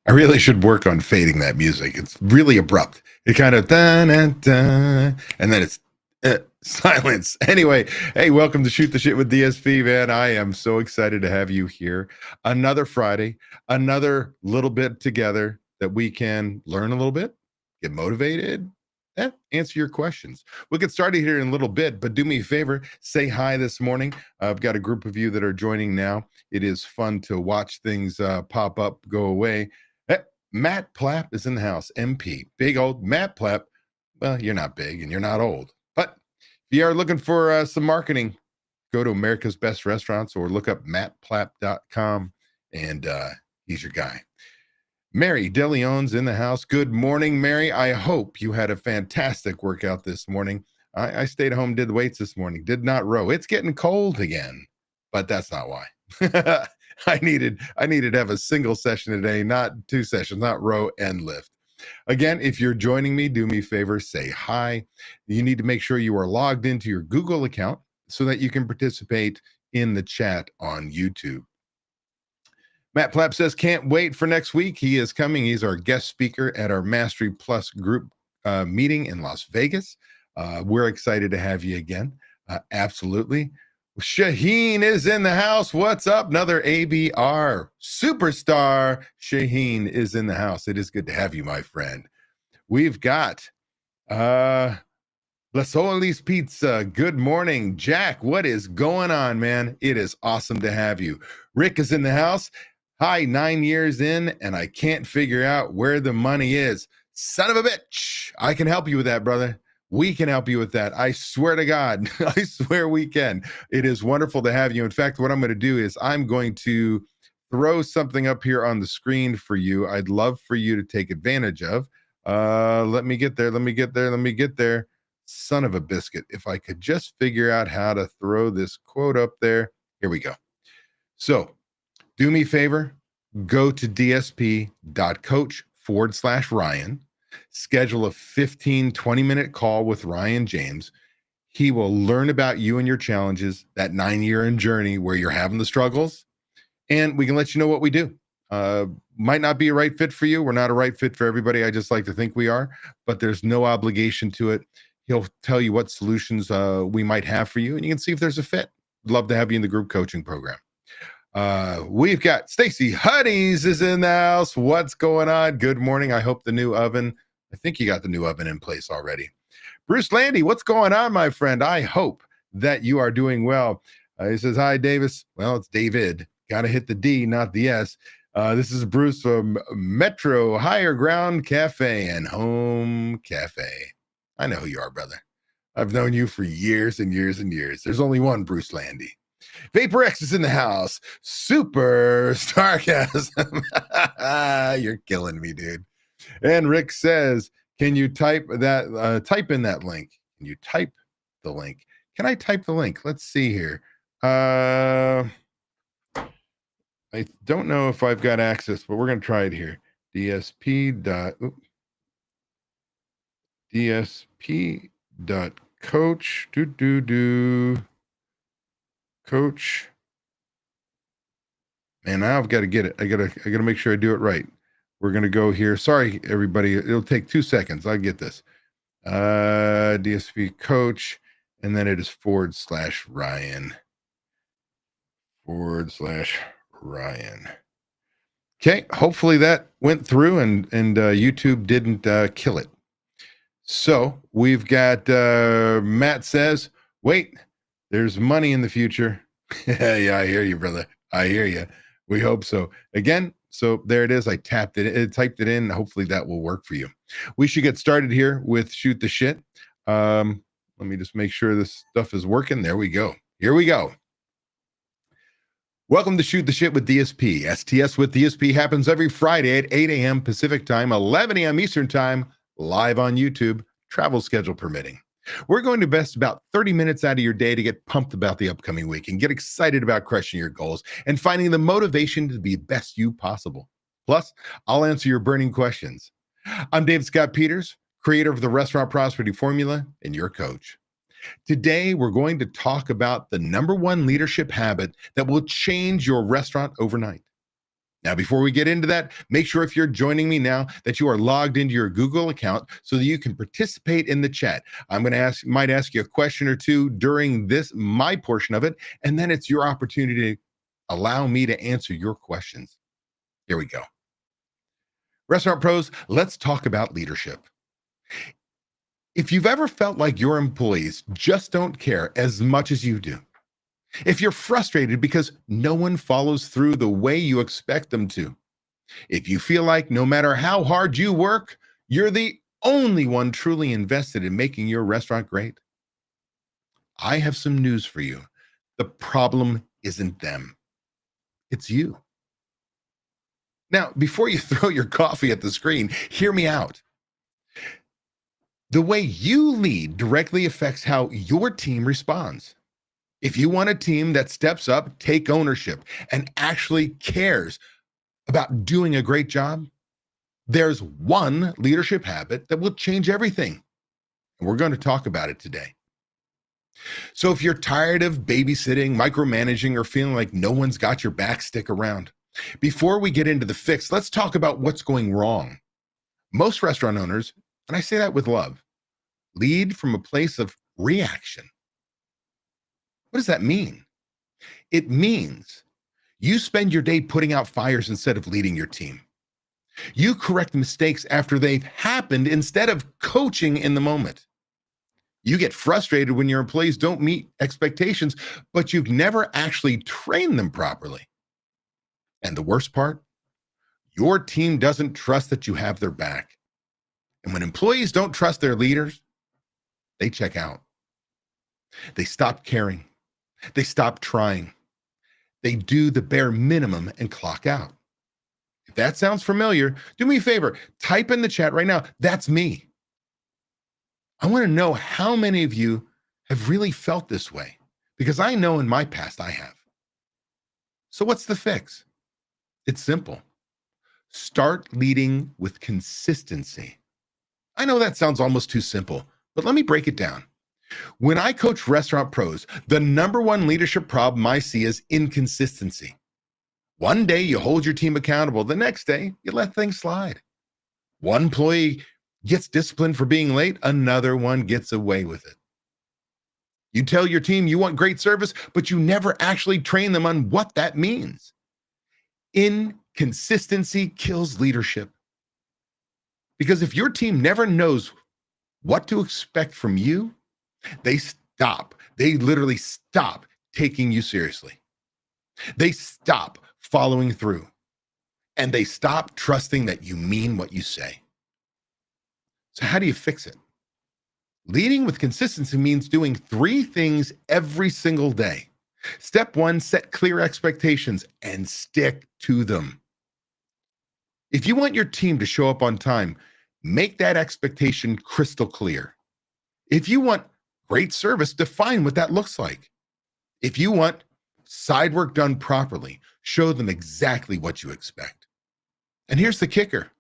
I really should work on fading that music. It's really abrupt. It kind of da, da, da, and then it's silence. Anyway, hey, welcome to Shoot the Shit with DSP, man. I am so excited to have you here. Another Friday, another little bit together that we can learn a little bit, get motivated, answer your questions. We'll get started here in a little bit, but do me a favor, say hi this morning. I've got a group of you that are joining now. It is fun to watch things pop up, go away. Matt Plapp is in the house, MP. Big old Matt Plapp. Well, you're not big and you're not old. But if you are looking for some marketing, go to America's Best Restaurants or look up mattplapp.com and he's your guy. Mary DeLeon's in the house. Good morning, Mary. I hope you had a fantastic workout this morning. I stayed home, did the weights this morning, did not row. It's getting cold again, but that's not why. I needed to have a single session today, not two sessions, not row and lift. Again, if you're joining me, do me a favor, say hi. You need to make sure you are logged into your Google account so that you can participate in the chat on YouTube. Matt Plapp says, can't wait for next week. He is coming. He's our guest speaker at our Mastery Plus group meeting in Las Vegas. We're excited to have you again. Absolutely. Shaheen is in the house. What's up? Another ABR superstar. Shaheen is in the house. It is good to have you, my friend. We've got La Solis Pizza. Good morning, Jack. What is going on, man? It is awesome to have you. Rick is in the house. Hi, 9 years in, and I can't figure out where the money is. Son of a bitch. I can help you with that, brother. We can help you with that. I swear to God. I swear we can. It is wonderful to have you. In fact, what I'm going to do is I'm going to throw something up here on the screen for you. I'd love for you to take advantage of. Let me get there. Son of a biscuit. If I could just figure out how to throw this quote up there. Here we go. So do me a favor. Go to dsp.coach/Ryan. Schedule a 20-minute call with Ryan James. He will learn about you and your challenges, that 9-year journey where you're having the struggles, and we can let you know what we do. Might not be a right fit for you. We're not a right fit for everybody. I just like to think we are, but there's no obligation to it. He'll tell you what solutions we might have for you, and you can see if there's a fit. Love to have you in the group coaching program. We've got Stacy Huddies is in the house. What's going on? Good morning. I hope the new oven, I think you got the new oven in place already. Bruce Landy, what's going on, my friend? I hope that you are doing well. He says, hi, Davis. Well, it's David. Got to hit the D, not the S. This is Bruce from Metro Higher Ground Cafe and Home Cafe. I know who you are, brother. I've known you for years and years and years. There's only one Bruce Landy. Vapor X is in the house. Super sarcasm. You're killing me, dude. And Rick says, can you type that? Type in that link. Can you type the link? Can I type the link? Let's see here. I don't know if I've got access, but we're going to try it here. dsp.coach. Coach. Man, now I've got to get it. I gotta make sure I do it right. We're gonna go here. Sorry, everybody. It'll take 2 seconds. I'll get this. DSP coach, and then it is /Ryan. /Ryan. Okay. Hopefully that went through and YouTube didn't kill it. So we've got Matt says, wait, there's money in the future. Yeah, I hear you, brother. I hear you. We hope so. Again, so there it is. I typed it in. Hopefully that will work for you. We should get started here with Shoot the Shit. Let me just make sure this stuff is working. There we go. Here we go. Welcome to Shoot the Shit with DSP. STS with DSP happens every Friday at 8 a.m. Pacific time, 11 a.m. Eastern time, live on YouTube, travel schedule permitting. We're going to invest about 30 minutes out of your day to get pumped about the upcoming week and get excited about crushing your goals and finding the motivation to be the best you possible. Plus, I'll answer your burning questions. I'm David Scott Peters, creator of the Restaurant Prosperity Formula and your coach. Today, we're going to talk about the #1 leadership habit that will change your restaurant overnight. Now, before we get into that, make sure if you're joining me now that you are logged into your Google account so that you can participate in the chat. I'm going to might ask you a question or two during my portion of it, and then it's your opportunity to allow me to answer your questions. Here we go. Restaurant pros, let's talk about leadership. If you've ever felt like your employees just don't care as much as you do, if you're frustrated because no one follows through the way you expect them to, if you feel like no matter how hard you work, you're the only one truly invested in making your restaurant great, I have some news for you. The problem isn't them, it's you. Now, before you throw your coffee at the screen, hear me out. The way you lead directly affects how your team responds. If you want a team that steps up, take ownership, and actually cares about doing a great job, there's one leadership habit that will change everything. And we're going to talk about it today. So if you're tired of babysitting, micromanaging, or feeling like no one's got your back, stick around. Before we get into the fix, let's talk about what's going wrong. Most restaurant owners, and I say that with love, lead from a place of reaction. What does that mean? It means you spend your day putting out fires instead of leading your team. You correct mistakes after they've happened instead of coaching in the moment. You get frustrated when your employees don't meet expectations, but you've never actually trained them properly. And the worst part, your team doesn't trust that you have their back. And when employees don't trust their leaders, they check out. They stop caring. They stop trying. They do the bare minimum and clock out. If that sounds familiar, do me a favor, type in the chat right now, that's me. I want to know how many of you have really felt this way, because I know in my past I have. So what's the fix? It's simple. Start leading with consistency. I know that sounds almost too simple, but let me break it down. When I coach restaurant pros, the number one leadership problem I see is inconsistency. One day you hold your team accountable, the next day you let things slide. One employee gets disciplined for being late, another one gets away with it. You tell your team you want great service, but you never actually train them on what that means. Inconsistency kills leadership. Because if your team never knows what to expect from you, they literally stop taking you seriously. They stop following through, and they stop trusting that you mean what you say. So how do you fix it? Leading with consistency means doing 3 things every single day. Step 1, set clear expectations and stick to them. If you want your team to show up on time, make that expectation crystal clear. If you want great service, define what that looks like. If you want side work done properly, show them exactly what you expect. And here's the kicker.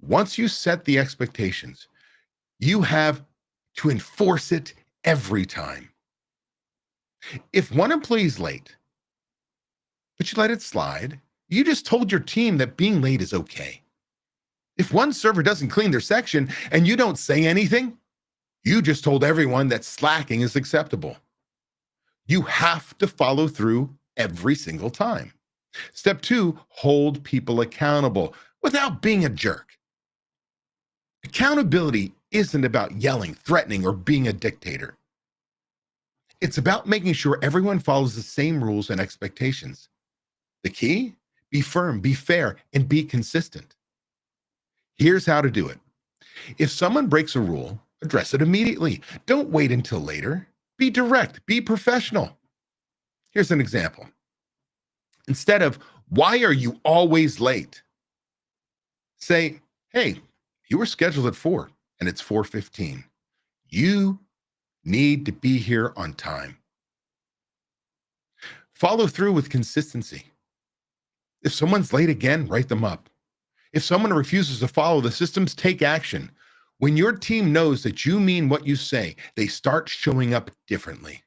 Once you set the expectations, you have to enforce it every time. If one employee's late, but you let it slide, you just told your team that being late is okay. If one server doesn't clean their section and you don't say anything, you just told everyone that slacking is acceptable. You have to follow through every single time. Step 2, hold people accountable without being a jerk. Accountability isn't about yelling, threatening, or being a dictator. It's about making sure everyone follows the same rules and expectations. The key? Be firm, be fair, and be consistent. Here's how to do it. If someone breaks a rule, address it immediately. Don't wait until later. Be direct, be professional. Here's an example. Instead of, "Why are you always late?" say, "Hey, you were scheduled at 4 and it's 4:15. You need to be here on time." Follow through with consistency. If someone's late again, write them up. If someone refuses to follow the systems, take action. When your team knows that you mean what you say, they start showing up differently.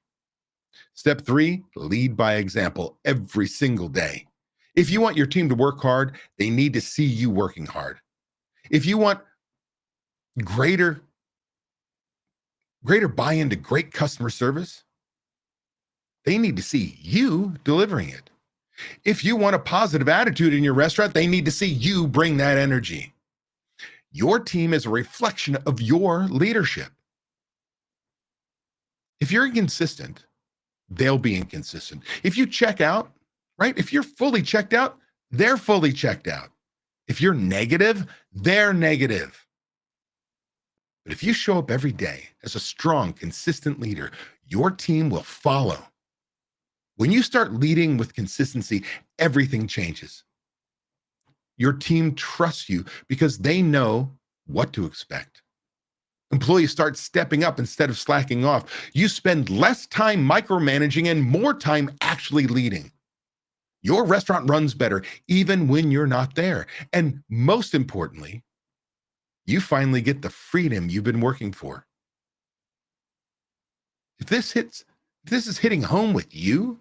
Step 3, lead by example every single day. If you want your team to work hard, they need to see you working hard. If you want greater buy-in to great customer service, they need to see you delivering it. If you want a positive attitude in your restaurant, they need to see you bring that energy. Your team is a reflection of your leadership. If you're inconsistent, they'll be inconsistent. If you check out, right? If you're fully checked out, they're fully checked out. If you're negative, they're negative. But if you show up every day as a strong, consistent leader, your team will follow. When you start leading with consistency, everything changes. Your team trusts you because they know what to expect. Employees start stepping up instead of slacking off. You spend less time micromanaging and more time actually leading. Your restaurant runs better even when you're not there. And most importantly, you finally get the freedom you've been working for. If this is hitting home with you,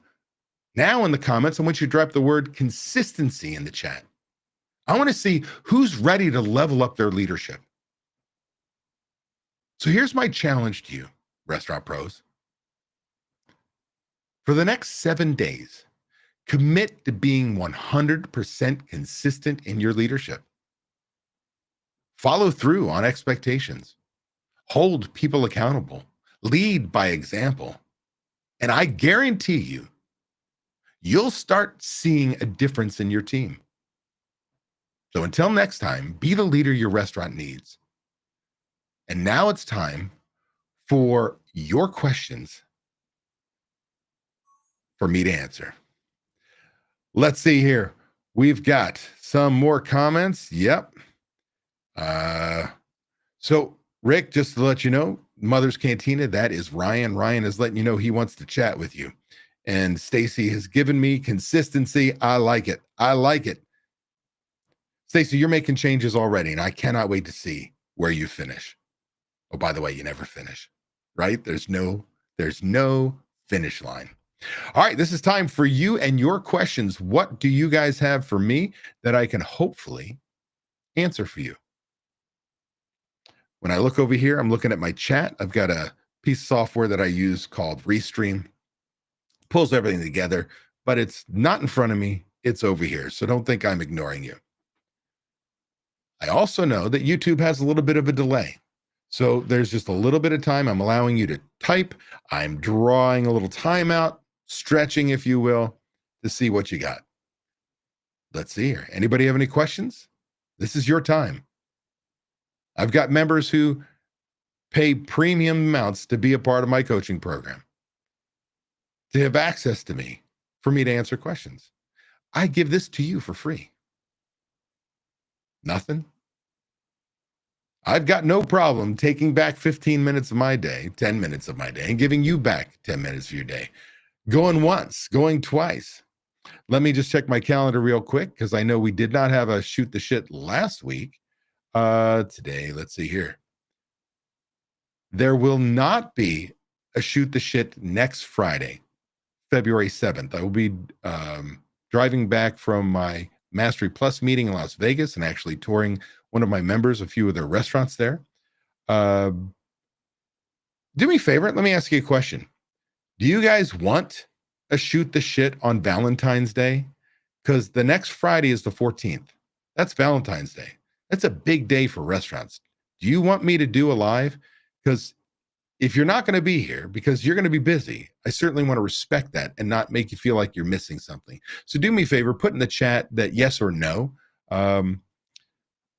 now in the comments, I want you to drop the word consistency in the chat. I want to see who's ready to level up their leadership. So here's my challenge to you, restaurant pros. For the next 7 days, commit to being 100% consistent in your leadership. Follow through on expectations. Hold people accountable. Lead by example. And I guarantee you, you'll start seeing a difference in your team. So until next time, be the leader your restaurant needs. And now it's time for your questions for me to answer. Let's see here. We've got some more comments. Yep. So Rick, just to let you know, Mother's Cantina, that is Ryan. Ryan is letting you know he wants to chat with you. And Stacy has given me consistency. I like it. I like it. Stacy, you're making changes already, and I cannot wait to see where you finish. Oh, by the way, you never finish, right? There's no finish line. All right, this is time for you and your questions. What do you guys have for me that I can hopefully answer for you? When I look over here, I'm looking at my chat. I've got a piece of software that I use called Restream. Pulls everything together, but it's not in front of me. It's over here. So don't think I'm ignoring you. I also know that YouTube has a little bit of a delay. So there's just a little bit of time. I'm allowing you to type. I'm drawing a little time out, stretching, if you will, to see what you got. Let's see here. Anybody have any questions? This is your time. I've got members who pay premium amounts to be a part of my coaching program, to have access to me, for me to answer questions. I give this to you for free. Nothing. I've got no problem taking back 15 minutes of my day, 10 minutes of my day, and giving you back 10 minutes of your day. Going once, going twice. Let me just check my calendar real quick because I know we did not have a shoot the shit last week. Today, let's see here. There will not be a shoot the shit next Friday, February 7th. I will be driving back from my Mastery Plus meeting in Las Vegas and actually touring one of my members, a few of their restaurants there. Do me a favor. Let me ask you a question. Do you guys want a shoot the shit on Valentine's Day? Because the next Friday is the 14th. That's Valentine's Day. That's a big day for restaurants. Do you want me to do a live? Because if you're not going to be here because you're going to be busy, I certainly want to respect that and not make you feel like you're missing something. So do me a favor, put in the chat that yes or no.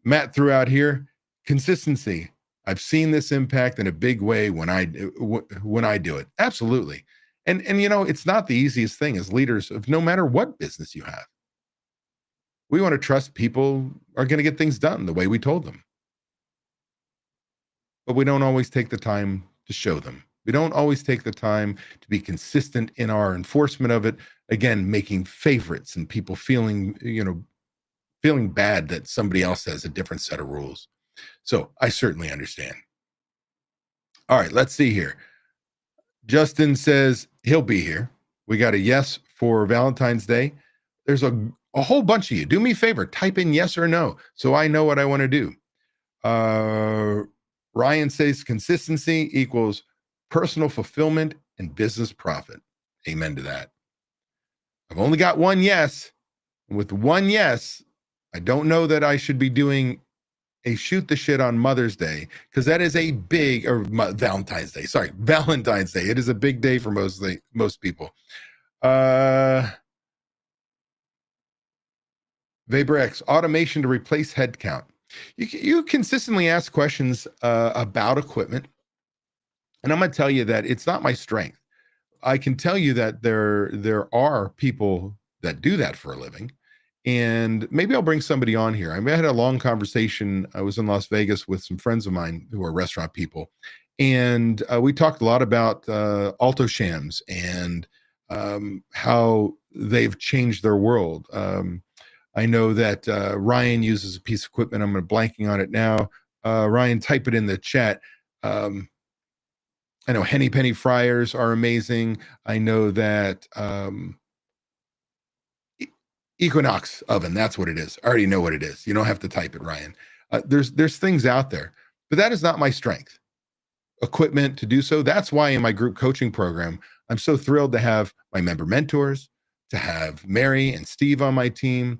Matt threw out here, consistency. I've seen this impact in a big way when I do it. Absolutely. And you know, it's not the easiest thing as leaders of no matter what business you have. We want to trust people are going to get things done the way we told them. But we don't always take the time to show them. We don't always take the time to be consistent in our enforcement of it. Again, making favorites and people feeling bad that somebody else has a different set of rules. So I certainly understand. All right, let's see here. Justin says he'll be here. We got a yes for Valentine's Day. There's an A whole bunch of you, do me a favor, type in yes or no so I know what I want to do. Ryan says consistency equals personal fulfillment and business profit. Amen to that. I've only got one yes. With one yes, I don't know that I should be doing a shoot the shit on Mother's Day, because that is a big, or Valentine's Day. Sorry, Valentine's Day. It is a big day for most people. VaporX, automation to replace headcount. You consistently ask questions about equipment, and I'm going to tell you that it's not my strength. I can tell you that there are people that do that for a living, and maybe I'll bring somebody on here. I had a long conversation. I was in Las Vegas with some friends of mine who are restaurant people, and we talked a lot about Alto Shams and how they've changed their world. I know that Ryan uses a piece of equipment. I'm blanking on it now. Ryan, type it in the chat. I know Henny Penny fryers are amazing. I know that Equinox oven, that's what it is. I already know what it is. You don't have to type it, Ryan. There's things out there, but that is not my strength. Equipment to do so. That's why in my group coaching program, I'm so thrilled to have my member mentors, to have Mary and Steve on my team.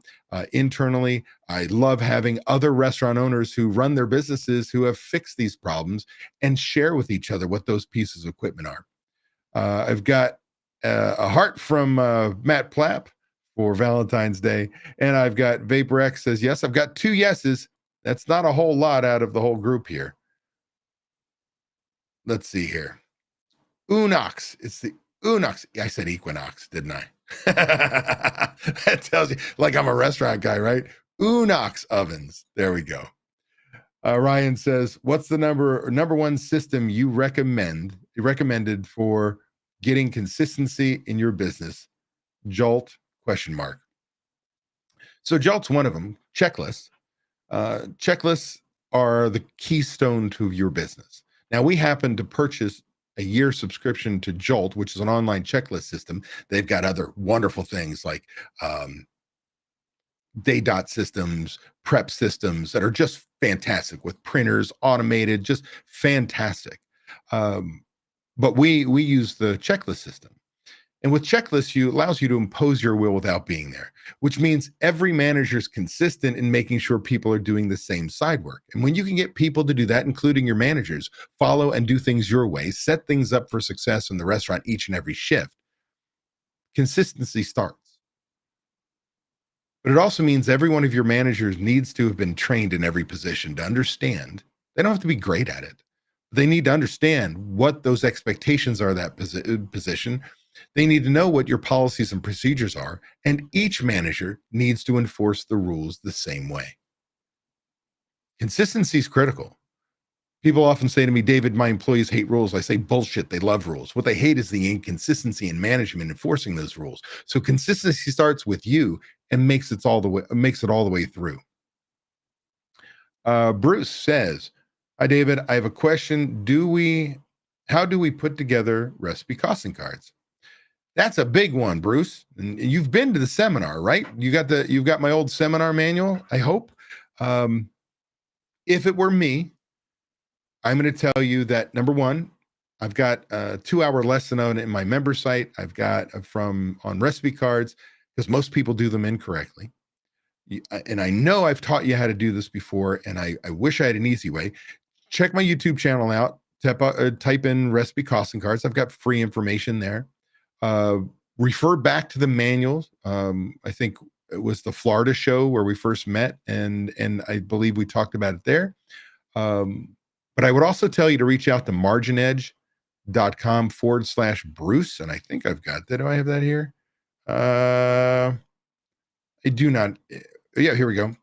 Internally, I love having other restaurant owners who run their businesses who have fixed these problems and share with each other what those pieces of equipment are. I've got a heart from Matt Plapp for Valentine's Day, and I've got VaporX says yes. I've got 2 yeses. That's not a whole lot out of the whole group here. Let's see here. Unox. It's the Unox. I said Equinox, didn't I? That tells you, like I'm a restaurant guy, right? Unox ovens. There we go. Ryan says, what's the number one system you recommended for getting consistency in your business? Jolt ? So Jolt's one of them. Checklists. Checklists are the keystone to your business. Now, we happen to purchase a year subscription to Jolt, which is an online checklist system. They've got other wonderful things like day dot systems, prep systems that are just fantastic, with printers, automated, just fantastic. But we use the checklist system. And with checklists, allows you to impose your will without being there, which means every manager is consistent in making sure people are doing the same side work. And when you can get people to do that, including your managers, follow and do things your way, set things up for success in the restaurant each and every shift, consistency starts. But it also means every one of your managers needs to have been trained in every position to understand. They don't have to be great at it. They need to understand what those expectations are, that position. They need to know what your policies and procedures are, and each manager needs to enforce the rules the same way. Consistency is critical. People often say to me, David, my employees hate rules. I say, bullshit, they love rules. What they hate is the inconsistency in management enforcing those rules. So consistency starts with you and makes it all the way through. Bruce says, hi, David, I have a question. How do we put together recipe costing cards? That's a big one, Bruce. And you've been to the seminar, right? You've got my old seminar manual, I hope. If it were me, I'm going to tell you that, number one, I've got a 2-hour lesson on it in my member site. I've got on recipe cards, because most people do them incorrectly. And I know I've taught you how to do this before, and I wish I had an easy way. Check my YouTube channel out. Type in recipe costing cards. I've got free information there. Refer back to the manuals. I think it was the Florida show where we first met, and I believe we talked about it there. But I would also tell you to reach out to marginedge.com/Bruce. And I think I've got that. Do I have that here? I do not. Yeah, here we go.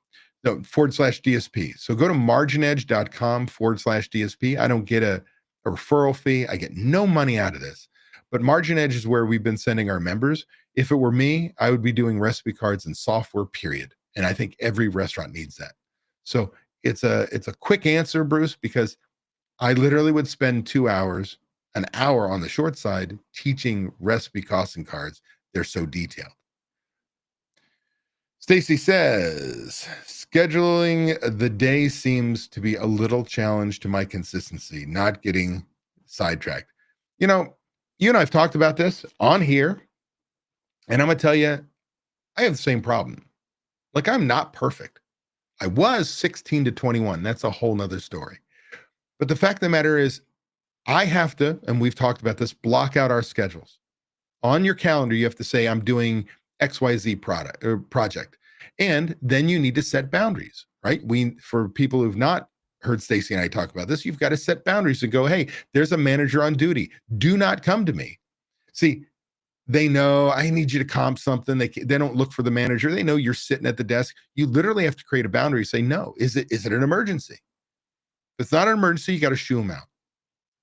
No, /DSP. So go to marginedge.com/DSP. I don't get a referral fee. I get no money out of this. But Margin Edge is where we've been sending our members. If it were me, I would be doing recipe cards and software, period. And I think every restaurant needs that. So it's a quick answer, Bruce, because I literally would spend 2 hours, an hour on the short side, teaching recipe costing cards. They're so detailed. Stacy says, scheduling the day seems to be a little challenge to my consistency, not getting sidetracked. You know, you and I have talked about this on here, and I'm going to tell you, I have the same problem. Like, I'm not perfect. I was 16 to 21. That's a whole nother story. But the fact of the matter is, I have to, and we've talked about this, block out our schedules. On your calendar, you have to say, I'm doing XYZ project. And then you need to set boundaries, right? For people who've not heard Stacy and I talk about this, you've got to set boundaries and go, hey, there's a manager on duty. Do not come to me. See, they know I need you to comp something. They don't look for the manager. They know you're sitting at the desk. You literally have to create a boundary. Say, no, is it an emergency? If it's not an emergency, you got to shoo them out.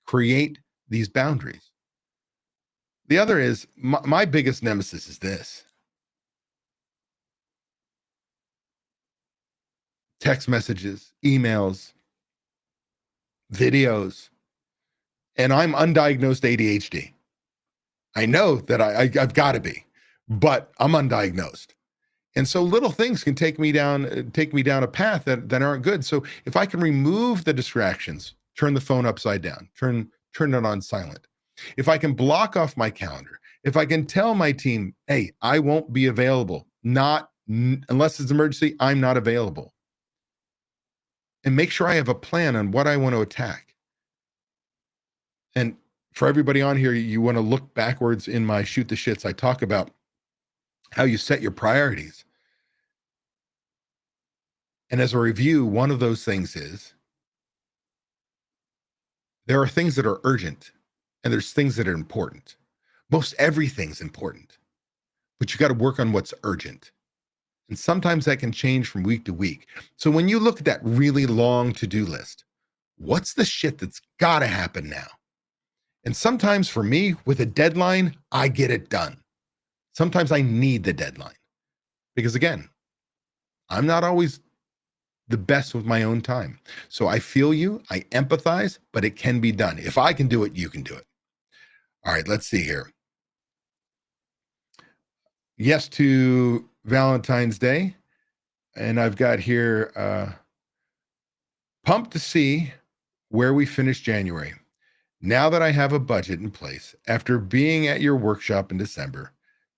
Create these boundaries. The other is my biggest nemesis is this. Text messages, emails, videos, and I'm undiagnosed ADHD. I know that I've got to be, but I'm undiagnosed. And so little things can take me down a path that aren't good. So if I can remove the distractions, turn the phone upside down, turn it on silent. If I can block off my calendar, if I can tell my team, hey, I won't be available, unless it's an emergency, I'm not available. And make sure I have a plan on what I want to attack. And for everybody on here, you want to look backwards in my Shoot the Shits. I talk about how you set your priorities. And as a review, one of those things is there are things that are urgent and there's things that are important. Most everything's important, but you got to work on what's urgent. And sometimes that can change from week to week. So when you look at that really long to-do list, what's the shit that's got to happen now? And sometimes for me, with a deadline, I get it done. Sometimes I need the deadline because, again, I'm not always the best with my own time. So I feel you, I empathize, but it can be done. If I can do it, you can do it. All right, let's see here. Yes to Valentine's Day. And I've got here, pumped to see where we finish January. Now that I have a budget in place, after being at your workshop in December,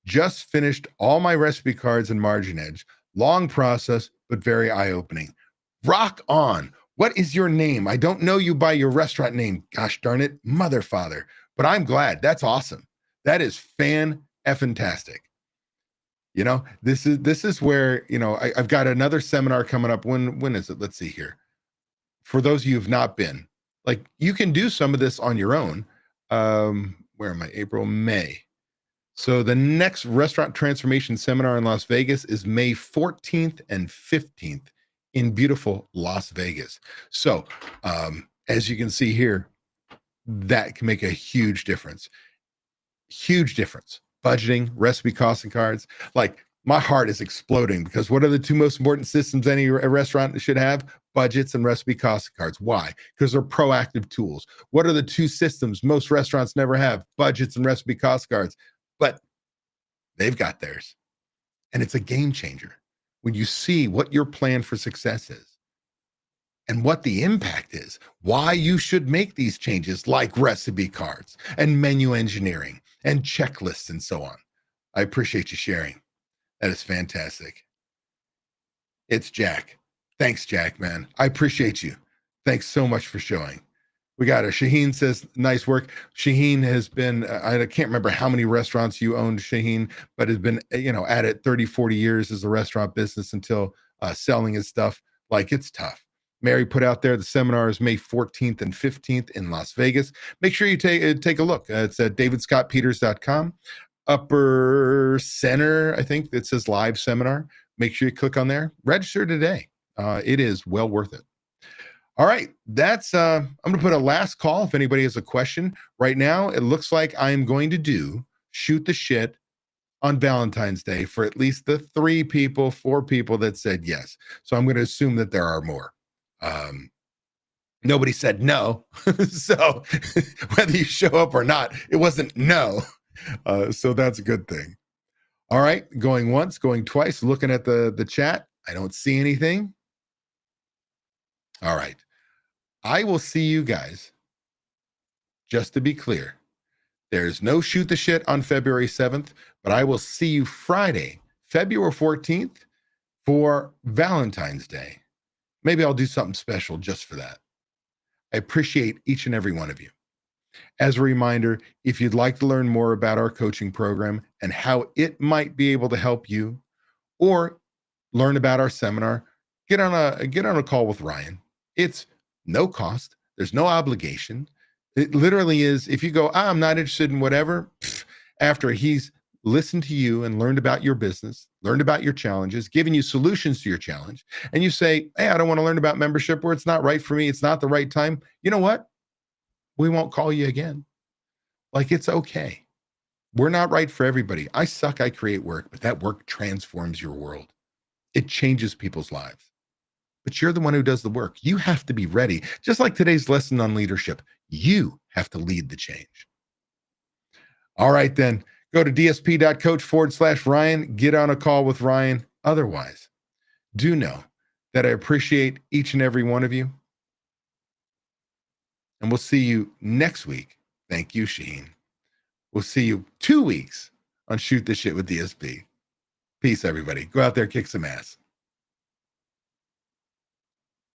just finished all my recipe cards and Margin Edge. Long process, but very eye-opening. Rock on. What is your name? I don't know you by your restaurant name. Gosh darn it, mother father. But I'm glad. That's awesome. That is fan-effing-tastic. You know, this is where, you know, I've got another seminar coming up. When is it? Let's see here. For those of you who've not been, like, you can do some of this on your own. Where am I? April, May. So the next restaurant transformation seminar in Las Vegas is May 14th and 15th in beautiful Las Vegas. So as you can see here, that can make a huge difference. Huge difference. Budgeting, recipe costing cards. Like, my heart is exploding because what are the two most important systems any restaurant should have? Budgets and recipe costing cards. Why? Because they're proactive tools. What are the two systems most restaurants never have? Budgets and recipe cost cards. But they've got theirs. And it's a game changer when you see what your plan for success is and what the impact is, why you should make these changes, like recipe cards and menu engineering and checklists and so on. I appreciate you sharing. That is fantastic. It's Jack. Thanks, Jack, man. I appreciate you. Thanks so much for showing. We got her. Shaheen says, nice work. Shaheen has been, I can't remember how many restaurants you owned, Shaheen, but has been, you know, at it 30, 40 years as a restaurant business until selling his stuff. Like, it's tough. Mary put out there, the seminar is May 14th and 15th in Las Vegas. Make sure you take a look. It's at davidscottpeters.com. Upper center, I think it says live seminar. Make sure you click on there. Register today. It is well worth it. All right, that's I'm going to put a last call if anybody has a question. Right now, it looks like I'm going to do Shoot the Shit on Valentine's Day for at least the 4 people that said yes. So I'm going to assume that there are more. Nobody said no. So whether you show up or not, it wasn't no. So that's a good thing. All right, going once, going twice, looking at the chat. I don't see anything. All right. I will see you guys. Just to be clear, there's no Shoot the Shit on February 7th, but I will see you Friday, February 14th for Valentine's Day. Maybe I'll do something special just for that. I appreciate each and every one of you. As a reminder, if you'd like to learn more about our coaching program and how it might be able to help you, or learn about our seminar, get on a call with Ryan. It's no cost. There's no obligation. It literally is, if you go, I'm not interested in whatever, after he's listened to you and learned about your business, learned about your challenges, given you solutions to your challenge, and you say, hey, I don't want to learn about membership, or it's not right for me, it's not the right time. You know what? We won't call you again. Like, it's okay. We're not right for everybody. I suck, I create work, but that work transforms your world. It changes people's lives. But you're the one who does the work. You have to be ready. Just like today's lesson on leadership, you have to lead the change. All right, then. Go to dsp.coach/Ryan. Get on a call with Ryan. Otherwise, do know that I appreciate each and every one of you. And we'll see you next week. Thank you, Shaheen. We'll see you 2 weeks on Shoot the Shit with DSP. Peace, everybody. Go out there, kick some ass.